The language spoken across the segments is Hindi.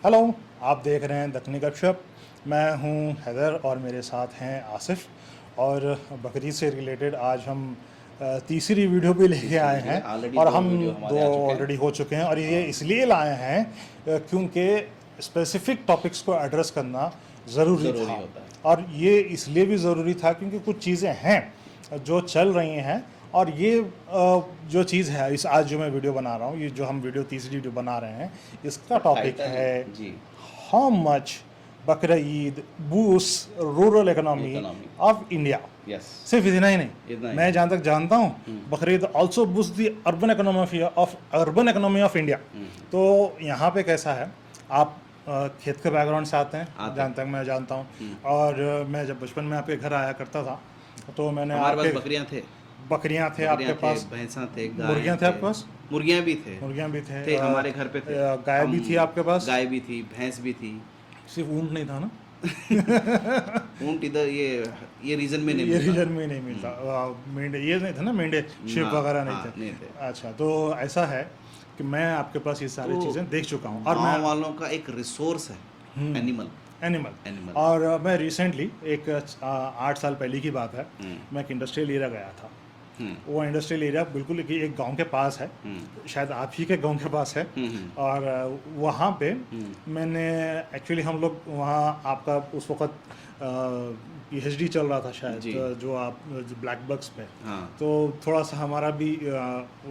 हेलो, आप देख रहे हैं दखनी गपशप। मैं हूं हैदर और मेरे साथ हैं आसिफ। और बकरीद से रिलेटेड आज हम तीसरी वीडियो भी लेके आए हैं। ऑलरेडी और दो हम वीडियो दो हमारे आ चुके हैं। ऑलरेडी हो चुके हैं और ये इसलिए लाए हैं क्योंकि स्पेसिफिक टॉपिक्स को एड्रेस करना ज़रूरी ज़रूरी था। होता है। और ये इसलिए भी ज़रूरी था क्योंकि कुछ चीज़ें हैं जो चल रही हैं। और ये जो चीज़ है, इस आज जो मैं वीडियो बना रहा हूँ, ये जो हम वीडियो तीसरी वीडियो बना रहे हैं, इसका टॉपिक टाइटल है जी how much Bakrid boost rural economy Economy. Of India. Yes सिर्फ इतना ही इतना नहीं, ही मैं जहाँ तक जानता हूँ Bakrid also boost the urban economy of India. तो यहाँ पे कैसा है, आप खेत के बैकग्राउंड से आते हैं, जहाँ तक मैं जानता हूँ। और मैं जब बचपन में आपके घर आया करता था तो मैंने हमारे पास आपके बकरियाँ थे आपके पास, भैंसा थे, गाय मुर्गियाँ थे आपके पास, मुर्गियाँ भी मुर्गियाँ भी थे हमारे घर पे थे। गाय भी थी आपके पास, गाय भी थी, भैंस भी थी। सिर्फ ऊँट नहीं था ना? ऊँट इधर ये रीजन में नहीं ये मिलता। रीजन में नहीं मिलता। मेंढे ये नहीं था ना, मेंढे शिप हाँ, वगैरह नहीं हाँ, थे। नहीं थे। अच्छा, तो ऐसा है कि मैं आपके पास ये सारी तो चीज़ें देख चुका हूँ। और गाँव मैं वालों का एक रिसोर्स है एनिमल। एनिमल और मैं रिसेंटली एक 8 साल पहले की बात है, मैं एक इंडस्ट्रियल एरिया गया था। वो इंडस्ट्रियल एरिया बिल्कुल एक गांव के पास है, शायद आप ही के गांव के पास है। और वहाँ पे मैंने एक्चुअली, हम लोग वहाँ, आपका उस वक्त PhD चल रहा था शायद, जो आप ब्लैक बक्स पे। हाँ। तो थोड़ा सा हमारा भी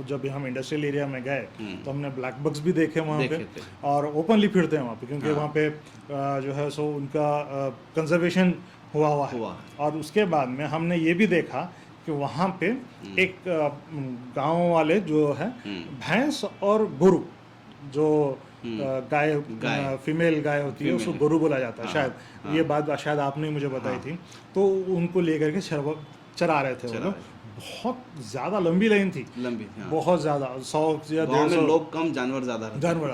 जब हम इंडस्ट्रियल एरिया में गए तो हमने ब्लैक बक्स भी देखे वहाँ पे। और ओपनली फिरते हैं वहाँ पे, क्योंकि वहाँ पे जो है सो उनका कंजर्वेशन हुआ है। और उसके बाद में हमने ये भी देखा कि वहाँ पे एक गांव वाले जो है भैंस और गुरु, जो गाय फीमेल गाय होती है उसको गुरु बोला जाता है। शायद ये बात शायद आपने मुझे बताई थी। तो उनको लेकर के चरा रहे थे वो लोग। बहुत ज़्यादा लंबी लाइन थी, बहुत ज़्यादा, 100 या 150 लोग कम, जानवर ज़्यादा जानवर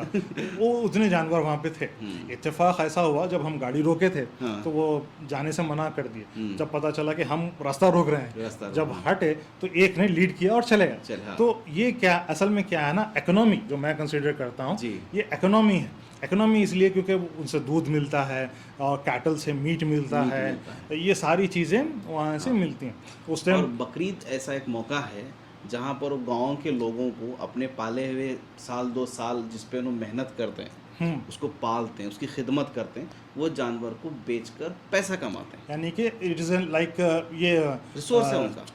वो उतने जानवर वहाँ पे थे। इत्तेफाक ऐसा हुआ, जब हम गाड़ी रोके थे तो वो जाने से मना कर दिए। जब पता चला कि हम रास्ता रोक रहे हैं, जब हटे तो एक ने लीड किया और चले गए। तो ये क्या असल में क्या है ना, इकोनॉमी जो मैं कंसिडर करता हूँ, ये इकोनॉमी है। इकोनॉमी इसलिए क्योंकि उनसे दूध मिलता है और कैटल से मीट मिलता है, ये सारी चीज़ें वहाँ से मिलती हैं उस टाइम। और बकरीद ऐसा एक मौका है जहाँ पर गांव के लोगों को अपने पाले हुए साल 2 साल जिस पे उन्होंने मेहनत करते हैं, उसको पालते हैं, उसकी खिदमत करते हैं, वो जानवर को बेचकर पैसा कमाते हैं। यानी कि इट इज़ लाइक ये रिसोर्स है उनका,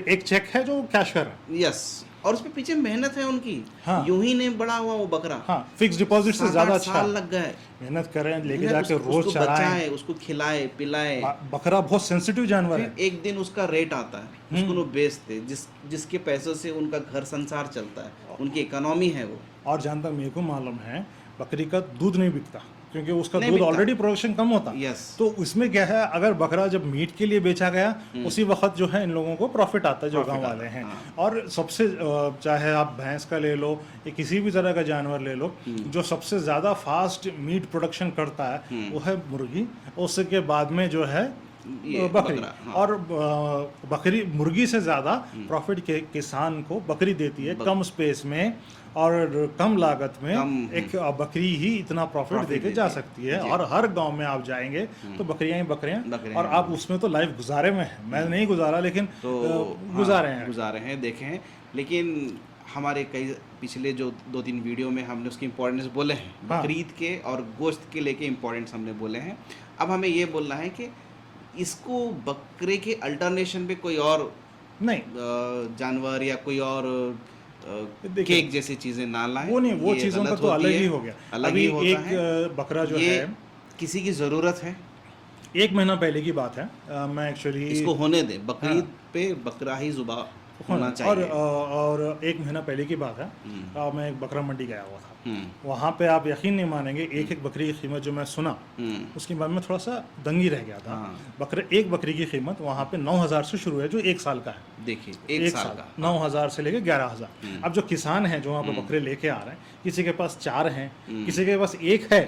एक चेक है जो कैशर है। यस, और उसके पीछे मेहनत है उनकी। हाँ। यूं ही नहीं बड़ा हुआ वो बकरा। हाँ, फिक्स डिपॉजिट से ज़्यादा अच्छा साल लग गए, मेहनत करें, लेके जाके रोज उसको चराएं, बचाए, उसको खिलाए पिलाए। बकरा बहुत सेंसिटिव जानवर है। एक दिन उसका रेट आता है, उसको वो बेचते, जिसके पैसों से उनका घर संसार चलता है, उनकी इकोनॉमी है वो। और जहाँ तक मेरे को मालूम है, बकरी का दूध नहीं बिकता क्योंकि उसका दूध ऑलरेडी प्रोडक्शन कम होता। तो इसमें क्या है, अगर बकरा जब मीट के लिए बेचा गया, उसी वक्त जो है इन लोगों को प्रॉफिट आता है, जो गांव वाले हैं। और सबसे, चाहे आप भैंस का ले लो या किसी भी तरह का जानवर ले लो, जो सबसे ज़्यादा फास्ट मीट प्रोडक्शन करता है वो है मुर्गी। उसके बाद में जो है बकरी। और बकरी, मुर्गी से ज़्यादा प्रॉफिट के किसान को बकरी देती है, कम स्पेस में और कम लागत में। एक बकरी ही इतना प्रॉफिट देके जा सकती है। और हर गांव में आप जाएंगे तो बकरियां ही बकरियां। और आप उसमें तो लाइफ गुजारे में है, मैं नहीं गुजारा, लेकिन गुजारे हैं, देखे हैं। लेकिन हमारे कई पिछले जो 2-3 वीडियो में हमने उसकी इम्पोर्टेंस बोले हैं, बकरीद के और गोश्त के लेके इम्पोर्टेंस हमने बोले हैं। अब हमें ये बोलना है कि इसको बकरे के अल्टरनेशन पे कोई और नहीं जानवर या कोई और केक जैसी चीजें ना लाएं। वो नहीं, वो चीज़ों का तो अलग ही हो गया। अभी एक बकरा जो है, किसी की ज़रूरत है, 1 महीना पहले की बात है। मैं एक्चुअली इसको होने दें, बकरीद पे बकरा ही ज़ुबा होना चाहिए। और 1 महीना पहले की बात है, मैं एक बकरा मंडी गया हुआ था। वहाँ पे आप यकीन नहीं मानेंगे, एक बकरी की कीमत जो मैं सुना, उसके बाद में थोड़ा सा दंगी रह गया था। एक बकरी की कीमत वहाँ पे 9,000 से शुरू है, जो 1 साल का है। देखिए, 1 साल का 9,000 से लेके 11,000। अब जो किसान हैं जो वहाँ पे बकरे लेके आ रहे हैं, किसी के पास 4 हैं, किसी के पास 1 है,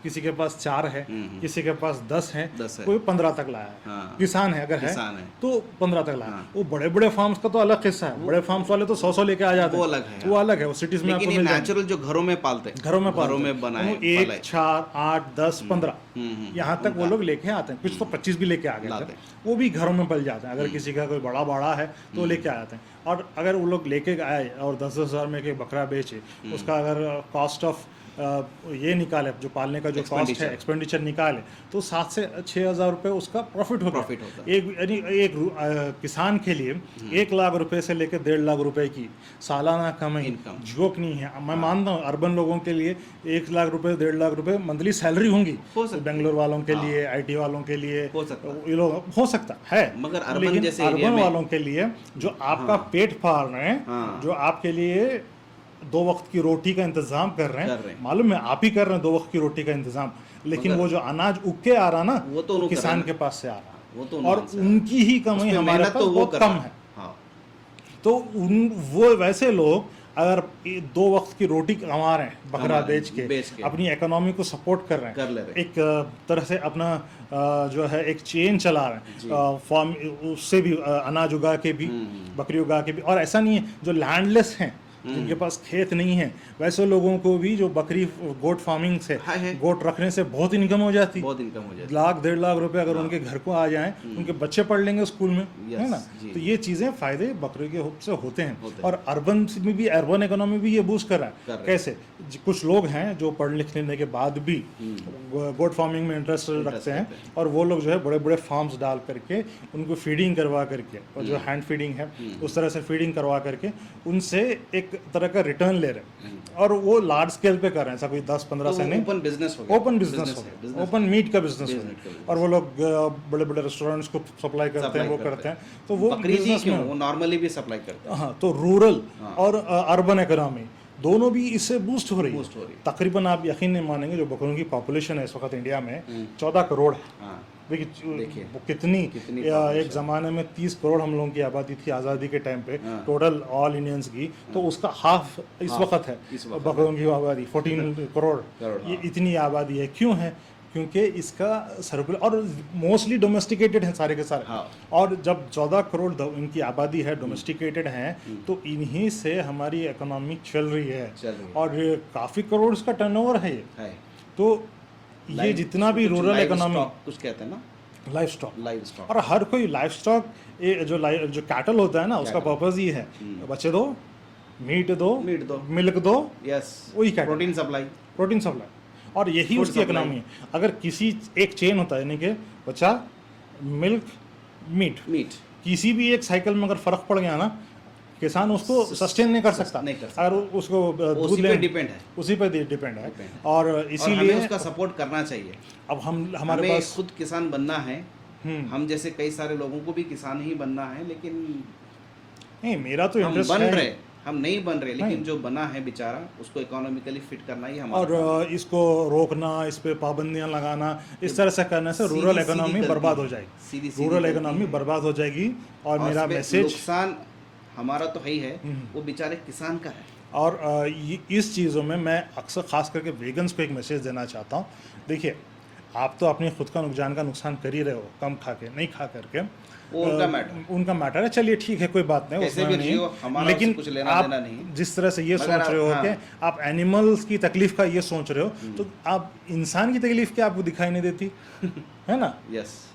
किसी के पास 4 है, किसी के पास 10 है, 10 है, कोई 15 तक लाया है। हाँ। किसान है अगर किसान है है तो 15 तक लाया। हाँ। वो बड़े बड़े फार्म्स का तो अलग किस्सा है, बड़े फार्म्स वाले तो 100 लेके आ जाते हैं, वो अलग है, वो अलग है, वो सिटीज में लेकिन आपको ये मिल जाएंगे। नेचुरल जो घरों में पालते हैं, घरों में बनाए 1, 4, 8, 10, 15 यहाँ तक वो उनका। लोग लेके आते हैं। कुछ तो 25 भी लेके आ गए लाते थे, हैं। वो भी घरों में पल जाते हैं। अगर किसी का कोई बड़ा बड़ा है तो वो लेके आ जाते हैं। और अगर वो लोग लेके आए और 10-10 हज़ार में एक बकरा बेचे, उसका अगर कॉस्ट ऑफ ये निकाले, जो पालने का जो कॉस्ट है, एक्सपेंडिचर निकाले, तो 7 से 6 हज़ार रुपये उसका प्रॉफिट होता है। एक यानी एक किसान के लिए 1 लाख रुपए से लेकर 1.5 लाख रुपए की सालाना कमाई जोक नहीं है। मैं मानता हूँ अर्बन लोगों के लिए 1 लाख रुपए 1.5 लाख रुपए मंथली सैलरी होंगी, बेंगलोर वालों के लिए, IT वालों के लिए ये लोग हो सकता है, मगर अर्बन वालों के लिए जो आपका पेट पाल रहे हैं, जो आपके लिए 2 वक्त की रोटी का इंतजाम कर रहे हैं, मालूम है आप ही कर रहे हैं 2 वक्त की रोटी का इंतजाम, लेकिन वो जो अनाज उग के आ रहा ना, वो तो किसान के पास से आ रहा, वो तो और उनकी ही कमाई हमारे पास बहुत कम है। तो वो वैसे लोग अगर 2 वक्त की रोटी कमा रहे हैं बकरा बेच के अपनी इकोनॉमी को सपोर्ट कर रहे हैं, एक तरह से अपना जो है एक चेन चला रहे हैं, फार्म उससे भी अनाज उगा के भी, बकरी उगा के भी। और ऐसा नहीं है जो लैंडलेस हैं, जिनके पास खेत नहीं है, वैसे लोगों को भी जो बकरी गोट फार्मिंग से, गोट रखने से बहुत इनकम हो जाती है, 1 लाख 1.5 लाख रुपए अगर उनके घर को आ जाएं, उनके बच्चे पढ़ लेंगे स्कूल में, है ना। तो ये चीज़ें फायदे बकरे के से होते हैं। और अर्बन में भी, अर्बन इकोनॉमी भी ये बूस्ट कर रहा है। कैसे? कुछ लोग हैं जो पढ़ लिख लेने के बाद भी गोट फार्मिंग में इंटरेस्ट रखते हैं, और वो लोग जो है बड़े बड़े फार्म्स डाल करके उनको फीडिंग करवा करके, और जो हैंड फीडिंग है उस तरह से फीडिंग करवा करके उनसे एक तरह का रिटर्न ले रहे हैं, और वो लार्ज स्केल पे कर रहे हैं। ऐसा कोई 10-15 से नहीं, ओपन बिजनेस हो गया, ओपन मीट का बिजनेस हो गया। और वो लोग बड़े बड़े रेस्टोरेंट्स को सप्लाई करते हैं, वो करते हैं। तो वो बिजनेस में वो नॉर्मली भी सप्लाई करते हैं। हाँ, तो रूरल और अर्बन इकोनॉमी दोनों भी इससे बूस्ट हो रही है। तकरीबन आप यकीन नहीं मानेंगे, जो बकरों की पॉपुलेशन है इस वक्त इंडिया में 14 करोड़ है। देखिए कितनी एक ज़माने में 30 करोड़ हम लोगों की आबादी थी आज़ादी के टाइम पे, टोटल ऑल इंडियंस की, तो उसका हाफ इस वक्त है बकरों की आबादी 14 करोड़। ये इतनी आबादी है, क्यों है? क्योंकि इसका सर्कुलर और मोस्टली डोमेस्टिकेटेड है सारे के सारे। और जब 14 करोड़ इनकी आबादी है, डोमेस्टिकेटेड हैं, तो इन्हीं से हमारी इकोनॉमी चल रही है। और काफ़ी करोड़ का टर्नओवर है ये। तो ये जितना भी रूरल इकोनॉमी, कुछ कहते हैं ना, लाइफ स्टॉक, और हर कोई लाइफ स्टॉक जो कैटल होता है ना, उसका पर्पस ये है, बच्चे दो, मीट दो, मिल्क दो, वही कैटल, प्रोटीन सप्लाई, और यही उसकी इकोनॉमी है। अगर किसी एक चेन होता है, यानी कि बच्चा, मिल्क, मीट, किसी भी एक साइकिल में अगर फर्क पड़ गया ना, किसान उसको सस्टेन नहीं कर सकता, अगर उसको दूध ले उसी पे डिपेंड है। और इसीलिए उसका सपोर्ट करना चाहिए। अब हमारे पास खुद किसान बनना है, हम जैसे कई सारे लोगों को भी किसान ही बनना है, लेकिन नहीं, मेरा तो इंटरेस्ट है, हम नहीं बन रहे, लेकिन जो बना है बेचारा, उसको इकोनॉमिकली फिट करना ही हमारा। और इसको रोकना, इस पे पाबंदियां लगाना, इस तरह से करने से रूरल इकोनॉमी बर्बाद हो जाएगी, रूरल इकोनॉमी बर्बाद हो जाएगी। और मेरा मैसेज, नुकसान हमारा तो ही है, वो बेचारे किसान का है। और इस चीज़ों में मैं अक्सर खास करके वेगन्स को एक मैसेज देना चाहता हूँ। देखिए, आप तो अपने खुद का नुकसान कर ही रहे हो, कम खा के, नहीं खा करके, उनका मैटर है, चलिए ठीक है, कोई बात नहीं, उसमें नहीं। लेकिन कुछ लेना आप देना नहीं। जिस तरह से ये सोच रहे हो कि आप एनिमल्स की तकलीफ का ये सोच रहे हो, तो आप इंसान की तकलीफ क्या आपको दिखाई नहीं देती है ना?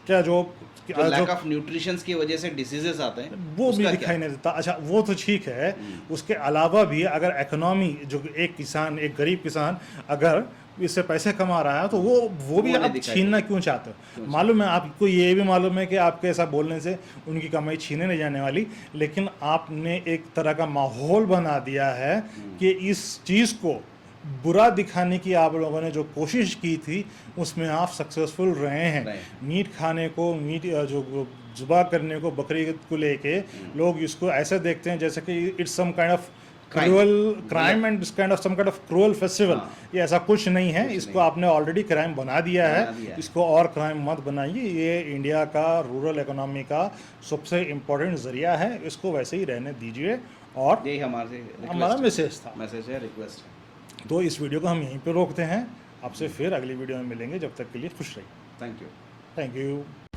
क्या जो लैक ऑफ न्यूट्रिशंस की वजह से डिसीजेस आते हैं, वो भी दिखाई नहीं देता। अच्छा, वो तो ठीक है, उसके अलावा भी अगर इकोनॉमी, जो एक किसान, एक गरीब किसान अगर इससे पैसे कमा रहा है, तो वो भी आप छीनना क्यों चाहते हो? मालूम है आपको, ये भी मालूम है कि आपके ऐसा बोलने से उनकी कमाई छीने नहीं जाने वाली, लेकिन आपने एक तरह का माहौल बना दिया है कि इस चीज़ को बुरा दिखाने की आप लोगों ने जो कोशिश की थी, उसमें आप सक्सेसफुल रहे हैं। मीट खाने को, मीट जो जुबा करने को, बकरी को लेके लोग इसको ऐसे देखते हैं जैसे कि it's some kind of cruel crime and some kind of cruel festival. ये ऐसा कुछ नहीं है, इसको आपने ऑलरेडी क्राइम बना दिया है, इसको और क्राइम मत बनाइए। ये इंडिया का रूरल इकोनॉमी का सबसे इम्पोर्टेंट जरिया है, इसको वैसे ही रहने दीजिए। और यही हमारा मैसेज था, मैसेज है, रिक्वेस्ट है। तो इस वीडियो को हम यहीं पे रोकते हैं। आपसे फिर अगली वीडियो में मिलेंगे, जब तक के लिए खुश रहिए। Thank you. Thank you.